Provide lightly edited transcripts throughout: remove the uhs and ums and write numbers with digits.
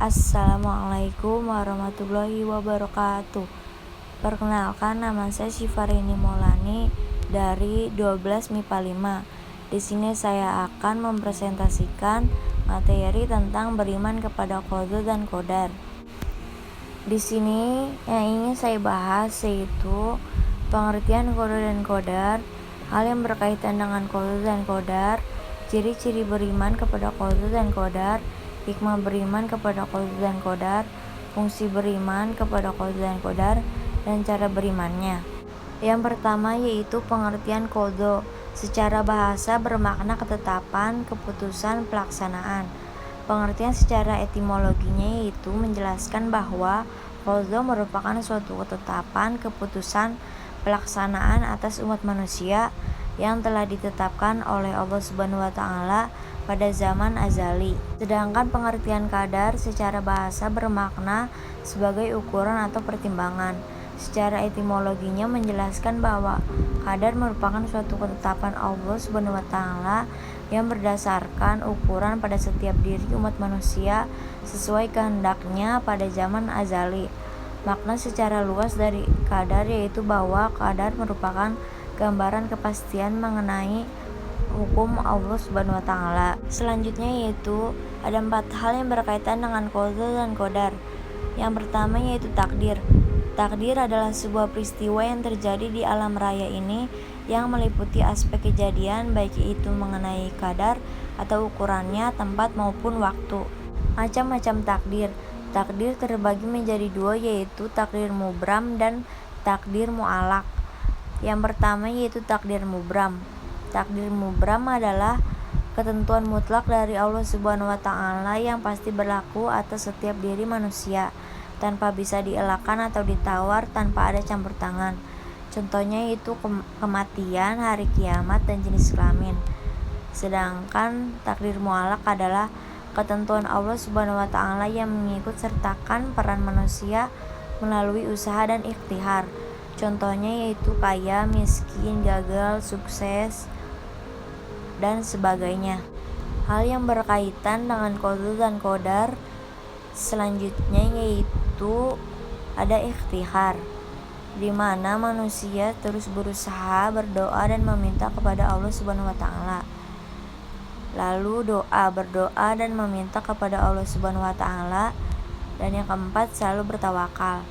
Assalamualaikum warahmatullahi wabarakatuh. Perkenalkan, nama saya Syifarini Maulani dari 12 MIPA 5. Di sini saya akan mempresentasikan materi tentang beriman kepada qada dan qadar. Di sini yang ingin saya bahas yaitu pengertian qada dan qadar, hal yang berkaitan dengan qada dan qadar, ciri-ciri beriman kepada qada dan qadar, hikmah beriman kepada qada dan qadar, fungsi beriman kepada qada dan qadar, dan cara berimannya. Yang pertama yaitu pengertian qada. Secara bahasa bermakna ketetapan, keputusan, pelaksanaan. Pengertian secara etimologinya yaitu menjelaskan bahwa qada merupakan suatu ketetapan, keputusan, pelaksanaan atas umat manusia yang telah ditetapkan oleh Allah Subhanahu wa taala pada zaman azali. Sedangkan pengertian qadar secara bahasa bermakna sebagai ukuran atau pertimbangan. Secara etimologinya menjelaskan bahwa qadar merupakan suatu ketetapan Allah Subhanahu wa taala yang berdasarkan ukuran pada setiap diri umat manusia sesuai kehendaknya pada zaman azali. Makna secara luas dari qadar yaitu bahwa qadar merupakan gambaran kepastian mengenai hukum Allah Subhanahu wa taala. Selanjutnya yaitu ada 4 hal yang berkaitan dengan qada dan qadar. Yang pertama yaitu takdir. Takdir adalah sebuah peristiwa yang terjadi di alam raya ini yang meliputi aspek kejadian baik itu mengenai qadar atau ukurannya, tempat maupun waktu. Macam-macam takdir. Takdir terbagi menjadi 2 yaitu takdir mubram dan takdir mu'allaq. Yang pertama yaitu takdir mubram. Takdir mubram adalah ketentuan mutlak dari Allah Subhanahu wa taala yang pasti berlaku atas setiap diri manusia tanpa bisa dielakkan atau ditawar tanpa ada campur tangan. Contohnya yaitu kematian, hari kiamat, dan jenis kelamin. Sedangkan takdir mu'allaq adalah ketentuan Allah Subhanahu wa taala yang mengikut sertakan peran manusia melalui usaha dan ikhtihar. Contohnya yaitu kaya, miskin, gagal, sukses, dan sebagainya. Hal yang berkaitan dengan qada dan qadar selanjutnya yaitu ada ikhtihar, di mana manusia terus berusaha, berdoa, dan meminta kepada Allah Subhanahu wa taala. Lalu berdoa dan meminta kepada Allah Subhanahu wa taala. Dan yang keempat selalu bertawakal,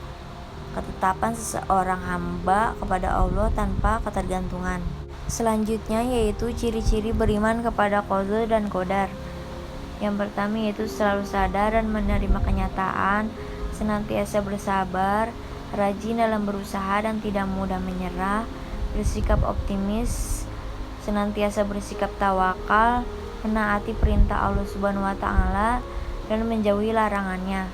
ketetapan seseorang hamba kepada Allah tanpa ketergantungan. Selanjutnya yaitu ciri-ciri beriman kepada qada dan qadar. Yang pertama yaitu selalu sadar dan menerima kenyataan, senantiasa bersabar, rajin dalam berusaha dan tidak mudah menyerah, bersikap optimis, senantiasa bersikap tawakal, menaati perintah Allah Subhanahu wa taala dan menjauhi larangannya,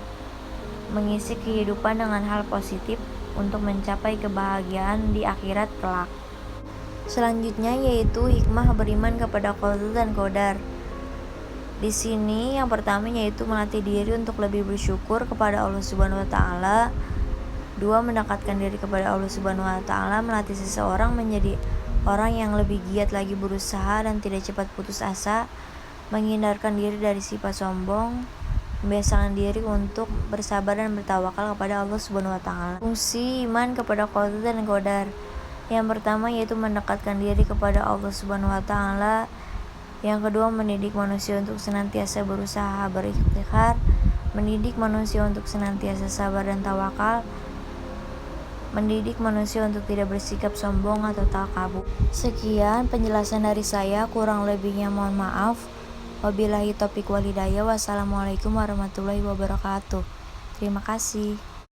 mengisi kehidupan dengan hal positif untuk mencapai kebahagiaan di akhirat kelak. Selanjutnya yaitu hikmah beriman kepada qada dan qadar. Di sini yang pertama yaitu melatih diri untuk lebih bersyukur kepada Allah Subhanahu wa taala. 2. Mendekatkan diri kepada Allah Subhanahu wa taala, melatih seseorang menjadi orang yang lebih giat lagi berusaha dan tidak cepat putus asa, menghindarkan diri dari sifat sombong, membiasakan diri untuk bersabar dan bertawakal kepada Allah Subhanahu wa taala. Fungsi iman kepada qada dan qadar. Yang pertama yaitu mendekatkan diri kepada Allah Subhanahu wa taala. Yang kedua, mendidik manusia untuk senantiasa berusaha, berikhtiar, mendidik manusia untuk senantiasa sabar dan tawakal, mendidik manusia untuk tidak bersikap sombong atau takabur. Sekian penjelasan dari saya, kurang lebihnya mohon maaf. Wabillahi taufiq wal hidayah. Wassalamualaikum warahmatullahi wabarakatuh. Terima kasih.